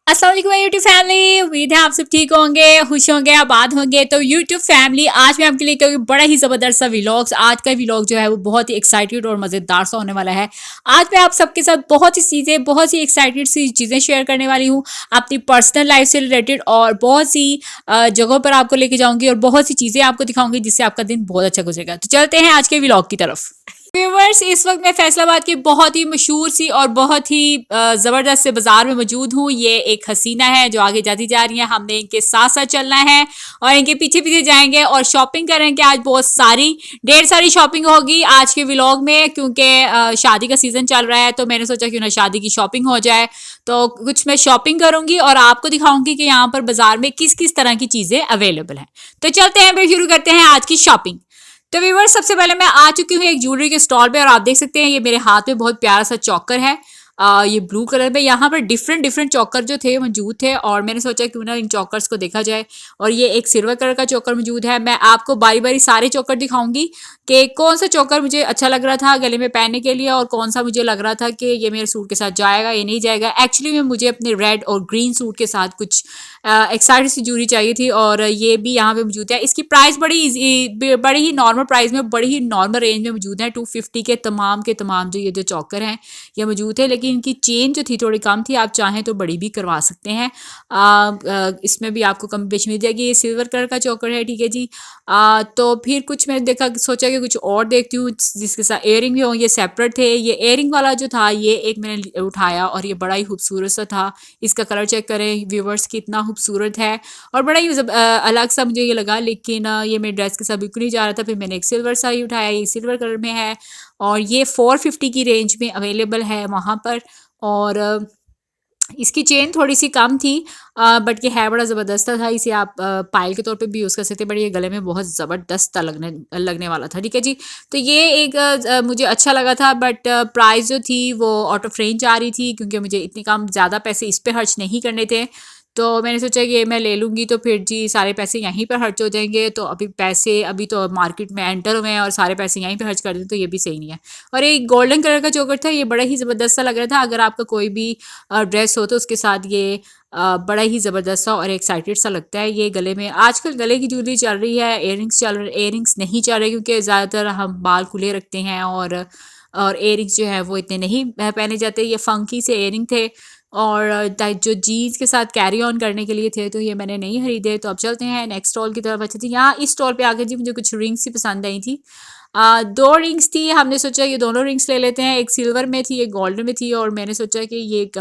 अस्सलाम वालेकुम YouTube family. उम्मीद है आप सब ठीक होंगे, खुश होंगे, आबाद होंगे। तो यूट्यूब फैमिली, आज मैं आपके लिए क्योंकि बड़ा ही ज़बरदस्त सा व्लॉग्स, आज का व्लॉग जो है वो बहुत ही एक्साइटेड और मज़ेदार सा होने वाला है। आज मैं आप सबके साथ बहुत सी चीज़ें, बहुत सी एक्साइटेड सी चीज़ें शेयर करने वाली हूँ अपनी पर्सनल लाइफ से रिलेटेड, और बहुत सी जगहों पर आपको लेके जाऊंगी और बहुत सी चीज़ें आपको दिखाऊंगी जिससे आपका दिन बहुत अच्छा गुजरेगा। तो चलते हैं आज के व्लॉग की तरफ। व्यूवर्स, इस वक्त मैं फैसलाबाद की बहुत ही मशहूर सी और बहुत ही ज़बरदस्त से बाजार में मौजूद हूँ। ये एक हसीना है जो आगे जाती जा रही है, हमने इनके साथ साथ चलना है और इनके पीछे पीछे जाएंगे और शॉपिंग करेंगे। आज बहुत सारी, ढेर सारी शॉपिंग होगी आज के व्लॉग में, क्योंकि शादी का सीज़न चल रहा है। तो मैंने सोचा क्यों ना शादी की शॉपिंग हो जाए। तो कुछ मैं शॉपिंग करूंगी और आपको दिखाऊंगी कि यहाँ पर बाजार में किस किस तरह की चीज़ें अवेलेबल हैं। तो चलते हैं, फिर शुरू करते हैं आज की शॉपिंग। तो व्यूवर्स, सबसे पहले मैं आ चुकी हूँ एक ज्वेलरी के स्टॉल पे और आप देख सकते हैं ये मेरे हाथ में बहुत प्यारा सा चौकर है। ये ब्लू कलर में, यहाँ पर डिफरेंट डिफरेंट चौकर जो थे मौजूद थे और मैंने सोचा क्यों ना इन चौकर्स को देखा जाए। और ये एक सिल्वर कलर का चौकर मौजूद है। मैं आपको बारी बारी सारे चौकर दिखाऊंगी कि कौन सा चौकर मुझे अच्छा लग रहा था गले में पहनने के लिए और कौन सा मुझे लग रहा था कि ये मेरे सूट के साथ जाएगा या नहीं जाएगा। एक्चुअली में मुझे अपने रेड और ग्रीन सूट के साथ कुछ एक्साइटेड सी ज्वेलरी चाहिए थी और ये भी यहाँ पे मौजूद है। इसकी प्राइस बड़ी ही नॉर्मल प्राइस में, बड़ी ही नॉर्मल रेंज में मौजूद है। 250 के तमाम जो ये जो चौकर हैं ये मौजूद है, लेकिन इनकी चेन जो थी थोड़ी कम थी। आप चाहें तो बड़ी भी करवा सकते हैं। इसमें भी आपको कम पेश मिल जाएगी। ये सिल्वर कलर का चौकर है, ठीक है जी। तो फिर कुछ मैंने देखा, सोचा कि कुछ और देखती हूँ जिसके साथ एयरिंग भी हो। ये सेपरेट थे। ये एयरिंग वाला जो था ये एक मैंने उठाया और ये बड़ा ही खूबसूरत सा था। इसका कलर चेक करें व्यूवर्स, कितना खूबसूरत है और बड़ा ही अलग सा मुझे ये लगा। लेकिन ये मेरे ड्रेस के साथ बिल्कुल नहीं जा रहा था। फिर मैंने एक सिल्वर सा ही उठाया, ये सिल्वर कलर में है और ये 450 की रेंज में अवेलेबल है वहाँ पर। और इसकी चेन थोड़ी सी कम थी, बट ये है बड़ा ज़बरदस्त था। इसे आप पायल के तौर पे भी यूज़ कर सकते हैं, बट ये गले में बहुत ज़बरदस्त लगने लगने वाला था, ठीक है जी। तो ये एक मुझे अच्छा लगा था, बट प्राइस जो थी वो आउट ऑफ रेंज आ रही थी क्योंकि मुझे इतनी कम ज़्यादा पैसे इस पे खर्च नहीं करने थे। तो मैंने सोचा कि ये मैं ले लूँगी तो फिर जी सारे पैसे यहीं पर खर्च हो जाएंगे। तो अभी तो मार्केट में एंटर हुए हैं और सारे पैसे यहीं पर खर्च कर दें तो ये भी सही नहीं है। और एक गोल्डन कलर का चोकर था, ये बड़ा ही ज़बरदस्त सा लग रहा था। अगर आपका कोई भी ड्रेस हो तो उसके साथ ये बड़ा ही ज़बरदस्त सा और एक्साइटेड सा लगता है। ये गले में, आजकल गले की ज्वेलरी चल रही है, इयरिंग्स नहीं चल रहे क्योंकि ज़्यादातर हम बाल खुले रखते हैं और इयरिंग्स जो है वो इतने नहीं पहने जाते। ये फंकी से इयरिंग थे और जो जीन्स के साथ कैरी ऑन करने के लिए थे, तो ये मैंने नहीं खरीदे। तो अब चलते हैं नेक्स्ट स्टॉल की तरफ। अच्छा थी, यहाँ इस स्टॉल पे आकर जी मुझे कुछ रिंग्स ही पसंद आई थी। दो रिंग्स थी, हमने सोचा ये दोनों रिंग्स ले लेते हैं। एक सिल्वर में थी, एक गोल्ड में थी और मैंने सोचा कि ये एक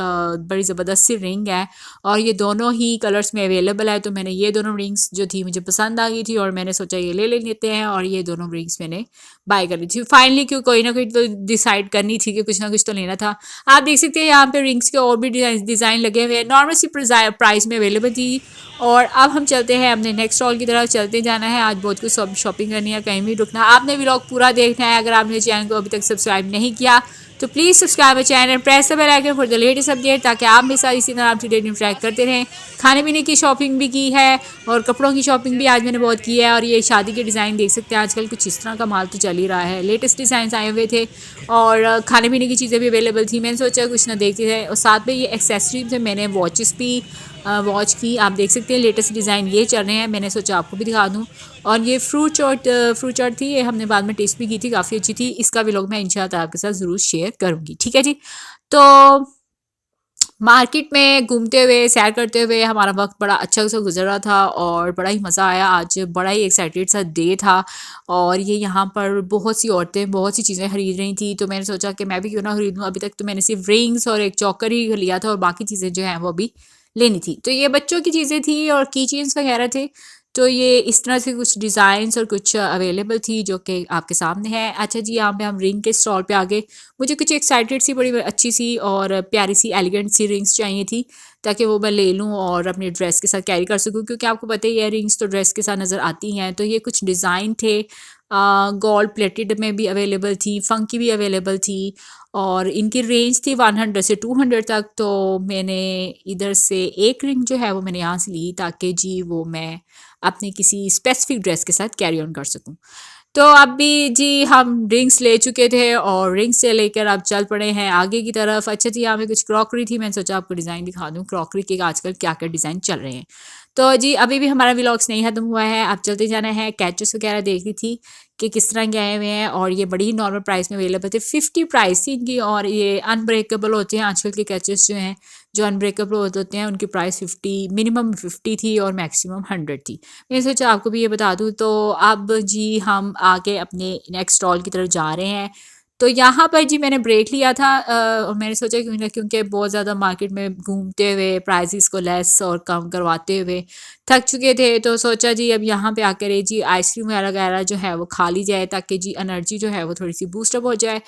बड़ी ज़बरदस्त सी रिंग है और ये दोनों ही कलर्स में अवेलेबल है। तो मैंने ये दोनों रिंग्स जो थी मुझे पसंद आ गई थी और मैंने सोचा ये ले लेते हैं और ये दोनों रिंग्स मैंने बाय कर ली थी फाइनली, क्यों कोई ना कोई तो डिसाइड करनी थी कि कुछ ना कुछ तो लेना था। आप देख सकते हैं यहाँ पे रिंग्स के और भी डिज़ाइन लगे हुए हैं, नॉर्मल सी प्राइस में अवेलेबल थी। और अब हम चलते हैं अपने नेक्स्ट स्टॉल की तरफ। चलते जाना है, आज बहुत कुछ शॉपिंग करनी है, कहीं भी रुकना। आपने व्लॉग पूरा देखना है। अगर आपने चैनल को अभी तक सब्सक्राइब नहीं किया तो please subscribe channel, press the bell icon for the latest update, ताकि आप मेरे साथ इसी तरह अप टू डेट इंटरेक्ट करते रहें। खाने पीने की शॉपिंग भी की है और कपड़ों की शॉपिंग भी आज मैंने बहुत की है। और ये शादी के डिज़ाइन देख सकते हैं, आजकल कुछ इस तरह का माल तो चल ही रहा है, लेटेस्ट डिज़ाइन आए हुए थे और खाने पीने की चीज़ें भी अवेलेबल थी। मैंने सोचा कुछ ना देखते थे। और साथ में ये एक्सेसरीज है, मैंने वॉचेस भी वॉच की, आप देख सकते हैं लेटेस्ट डिज़ाइन ये चल रहे हैं। मैंने सोचा आपको भी दिखा दूँ। और ये फ्रूट चाट थी, ये हमने बाद में टेस्ट भी की थी, काफ़ी अच्छी थी। इसका भी लोग मैं इंशाल्लाह आपके साथ ज़रूर शेयर करूँगी, ठीक है जी। तो मार्केट में घूमते हुए, सैर करते हुए हमारा वक्त बड़ा अच्छा सा गुजर रहा था और बड़ा ही मज़ा आया। आज बड़ा ही एक्साइटेड सा डे था और ये यहाँ पर बहुत सी औरतें बहुत सी चीज़ें खरीद रही थी। तो मैंने सोचा कि मैं भी क्यों ना खरीदूँ। अभी तक तो मैंने सिर्फ रिंग्स और एक चौकर ही लिया था और बाकी चीज़ें जो हैं वो अभी लेनी थी। तो ये बच्चों की चीज़ें थी और की चेन्स वगैरह थे। तो ये इस तरह से कुछ डिज़ाइंस और कुछ अवेलेबल थी जो कि आपके सामने है। अच्छा जी, यहाँ पे हम रिंग के स्टॉल पे आ गए। मुझे कुछ एक्साइटेड सी, बड़ी अच्छी सी और प्यारी सी एलिगेंट सी रिंग्स चाहिए थी ताकि वो मैं ले लूँ और अपने ड्रेस के साथ कैरी कर सकूँ, क्योंकि आपको पता ही है रिंग्स तो ड्रेस के साथ नज़र आती हैं। तो ये कुछ डिज़ाइन थे, गोल्ड प्लेटेड में भी अवेलेबल थी, फंकी भी अवेलेबल थी और इनकी रेंज थी 100 से 200 तक। तो मैंने इधर से एक रिंग जो है वो मैंने यहाँ से ली ताकि जी वो मैं अपनी किसी स्पेसिफिक ड्रेस के साथ कैरी ऑन कर सकूँ। तो अब भी जी हम ड्रिंक्स ले चुके थे और ड्रिंक्स से लेकर अब चल पड़े हैं आगे की तरफ। अच्छा जी, यहाँ पे कुछ क्रॉकरी थी, मैंने सोचा आपको डिज़ाइन दिखा दूँ क्रॉकरी के आजकल क्या क्या डिज़ाइन चल रहे हैं। तो जी अभी भी हमारा व्लॉग्स नहीं खत्म हुआ है, अब चलते जाना है। कैचेस वगैरह देख रही थी कि किस तरह के आए हुए हैं और ये बड़ी ही नॉर्मल प्राइस में अवेलेबल थे। 50 प्राइस थी इनकी और ये अनब्रेकेबल होते हैं आजकल के कैचेस जो हैं, जो अनब्रेकेबल होते हैं उनकी प्राइस 50, मिनिमम 50 थी और मैक्सिमम 100 थी। मैंने सोचा आपको भी ये बता दूँ। तो अब जी हम आगे अपने नेक्स्ट स्टॉल की तरफ जा रहे हैं। तो यहाँ पर जी मैंने ब्रेक लिया था और मैंने सोचा क्यों ना, क्योंकि बहुत ज़्यादा मार्केट में घूमते हुए प्राइसेस को लेस और कम करवाते हुए थक चुके थे, तो सोचा जी अब यहाँ पे आकर ये जी आइसक्रीम वगैरह वगैरह जो है वो खा ली जाए ताकि जी एनर्जी जो है वो थोड़ी सी बूस्टअप हो जाए।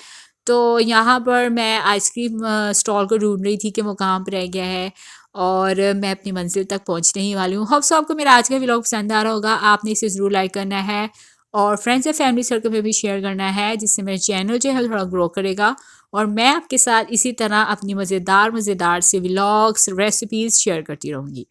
तो यहाँ पर मैं आइसक्रीम स्टॉल को ढूंढ रही थी कि वो कहाँ पर रह गया है और मैं अपनी मंजिल तक पहुँचने ही वाली हूँ। होप सो आपको मेरा आज का व्लॉग पसंद आ रहा होगा। आपने इसे ज़रूर लाइक करना है और फ्रेंड्स या फैमिली सर्कल में भी शेयर करना है, जिससे मेरा चैनल जो है थोड़ा ग्रो करेगा और मैं आपके साथ इसी तरह अपनी मज़ेदार मज़ेदार से व्लॉग्स रेसिपीज़ शेयर करती रहूँगी।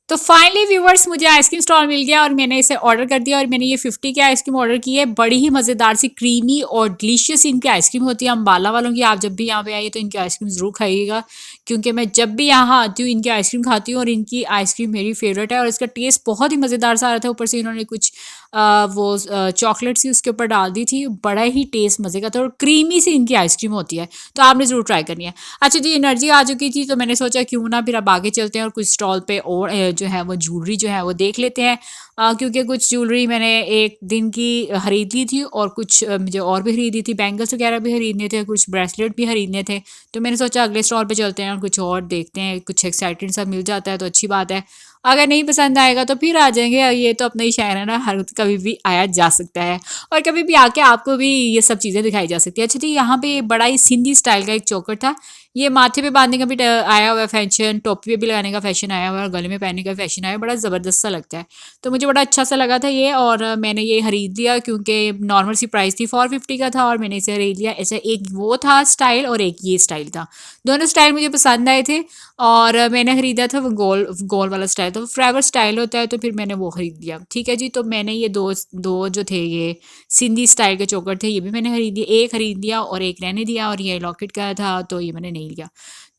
तो फाइनली व्यूवर्स मुझे आइसक्रीम स्टॉल मिल गया और मैंने इसे ऑर्डर कर दिया और मैंने ये 50 की आइसक्रीम ऑर्डर की है। बड़ी ही मज़ेदार सी क्रीमी और डिलीशियस इनकी आइसक्रीम होती है अम्बाला वालों की। आप जब भी यहाँ पे आइए तो इनकी आइसक्रीम ज़रूर खाइएगा, क्योंकि मैं जब भी यहाँ आती हूँ इनकी आइसक्रीम खाती हूँ और इनकी आइसक्रीम मेरी फेवरेट है और इसका टेस्ट बहुत ही मज़ेदार सा आ रहा था। ऊपर से इन्होंने कुछ वो चॉकलेट सी उसके ऊपर डाल दी थी, बड़ा ही टेस्ट मज़े का था और क्रीमी सी इनकी आइसक्रीम होती है, तो आपने ज़रूर ट्राई करनी है। अच्छा जी, एनर्जी आ चुकी थी तो मैंने सोचा क्यों ना फिर अब आगे चलते हैं और कुछ स्टॉल पे और जो है वो ज्वेलरी जो है वो देख लेते हैं। क्योंकि कुछ ज्वेलरी मैंने एक दिन की खरीद ली थी और कुछ मुझे और भी खरीदी थी, बैंगल्स वगैरह भी खरीदने थे, कुछ ब्रेसलेट भी खरीदने थे। तो मैंने सोचा अगले स्टॉल पे चलते हैं और कुछ और देखते हैं, कुछ एक्साइटेड सा मिल जाता है तो अच्छी बात है। अगर नहीं पसंद आएगा तो फिर आ जाएंगे, ये तो अपना ही शहर है ना, हर कभी भी आया जा सकता है और कभी भी आके आपको भी ये सब चीज़ें दिखाई जा सकती है। अच्छा, तो यहाँ पे बड़ा ही सिंधी स्टाइल का एक चोकर था, ये माथे पे बांधने का भी आया हुआ है फैशन, टोपी पे भी लगाने का फैशन आया हुआ है और गले में पहनने का फैशन आया है, बड़ा ज़बरदस्त सा लगता है। तो मुझे बड़ा अच्छा सा लगा था ये और मैंने ये खरीद लिया क्योंकि नॉर्मल सी प्राइस थी, 450 का था और मैंने इसे खरीद लिया। ऐसा एक वो था स्टाइल और एक ये स्टाइल था, दोनों स्टाइल मुझे पसंद आए थे और मैंने खरीदा था वो गोल गोल वाला स्टाइल, तो फ्रेवर स्टाइल होता है तो फिर मैंने वो खरीद लिया। ठीक है जी, तो मैंने ये दो दो जो थे ये सिंधी स्टाइल के चोकर थे, ये भी मैंने खरीद लिया, एक खरीद लिया और एक रहने दिया और ये लॉकेट का था तो ये मैंने नहीं लिया।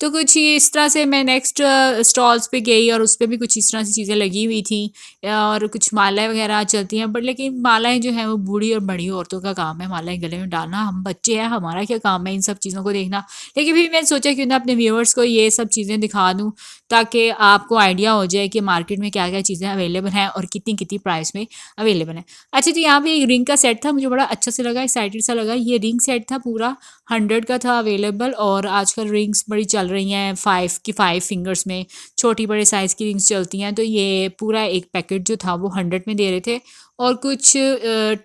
तो कुछ ये इस तरह से मैं नेक्स्ट स्टॉल्स पे गई और उस पे भी कुछ इस तरह से चीज़ें लगी हुई थी और कुछ मालाएँ वगैरह चलती हैं, बट लेकिन मालाएँ जो हैं वो बूढ़ी और बड़ी औरतों का काम है मालाएँ गले में डालना। हम बच्चे हैं, हमारा क्या काम है इन सब चीज़ों को देखना। लेकिन फिर मैंने सोचा क्यों ना अपने व्यूअर्स को ये सब चीज़ें दिखा दूँ, ताकि आपको आइडिया हो जाए कि मार्केट में क्या क्या चीज़ें अवेलेबल हैं और कितनी कितनी प्राइस में अवेलेबल हैं। अच्छा, तो यहाँ पे एक रिंग का सेट था, मुझे बड़ा अच्छा से लगा, एक्साइटेड सा लगा। ये रिंग सेट था पूरा 100 का था अवेलेबल और आजकल रिंग्स बड़ी चल रही हैं 5 की, 5 फिंगर्स में छोटी बड़े साइज़ की रिंग्स चलती हैं। तो ये पूरा एक पैकेट जो था वो 100 में दे रहे थे और कुछ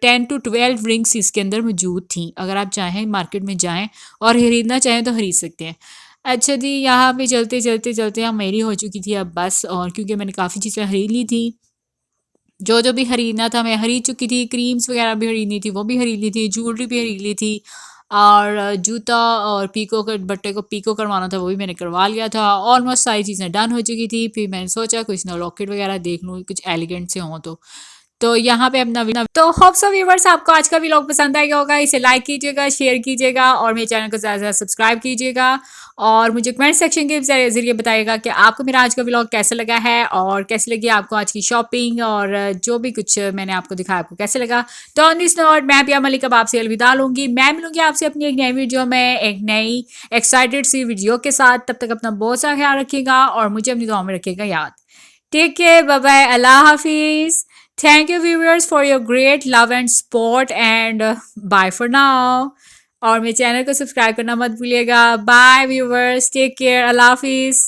10 टू 12 रिंग्स इसके अंदर मौजूद थी। अगर आप चाहें मार्केट में जाएं और खरीदना चाहें तो खरीद सकते हैं। अच्छा जी, यहाँ पे चलते चलते चलते यहाँ मेरी हो चुकी थी अब बस, और क्योंकि मैंने काफ़ी चीज़ें खरीद ली थी, जो जो भी खरीदना था मैं खरीद चुकी थी। क्रीम्स वगैरह भी खरीदनी थी वो भी खरीद ली थी, ज्वेलरी भी खरीद ली थी और जूता और पीको कर बट्टे को पीको करवाना था वो भी मैंने करवा लिया था। ऑलमोस्ट सारी चीज़ें डन हो चुकी थी। फिर मैंने सोचा कुछ ना लॉकेट वगैरह देख लूँ, कुछ एलिगेंट से हों तो यहाँ पे अपना तो होप सो व्यूवर्स आपको आज का व्लॉग पसंद आएगा होगा। इसे लाइक कीजिएगा, शेयर कीजिएगा और मेरे चैनल को ज़्यादा से ज़्यादा सब्सक्राइब कीजिएगा और मुझे कमेंट सेक्शन के जरिए बताइएगा कि आपको मेरा आज का व्लॉग कैसा लगा है और कैसी लगी आपको आज की शॉपिंग और जो भी कुछ मैंने आपको दिखाया आपको कैसे लगा। तो ऑन दिस नोट मैं पिया मलिक अब आपसे अलविदा लूँगी। मैं मिलूंगी आपसे अपनी एक नई वीडियो में एक नई एक्साइटेड सी वीडियो के साथ। तब तक अपना बहुत सारा ख्याल रखिएगा और मुझे अपनी दुआ में रखिएगा याद। Take care. Bye bye. Allah Hafiz. Thank you viewers for your great love and support and bye for now. और मेरे चैनल को सब्सक्राइब करना मत भूलिएगा। बाय व्यूवर्स, टेक केयर, अल्लाह हाफिज़।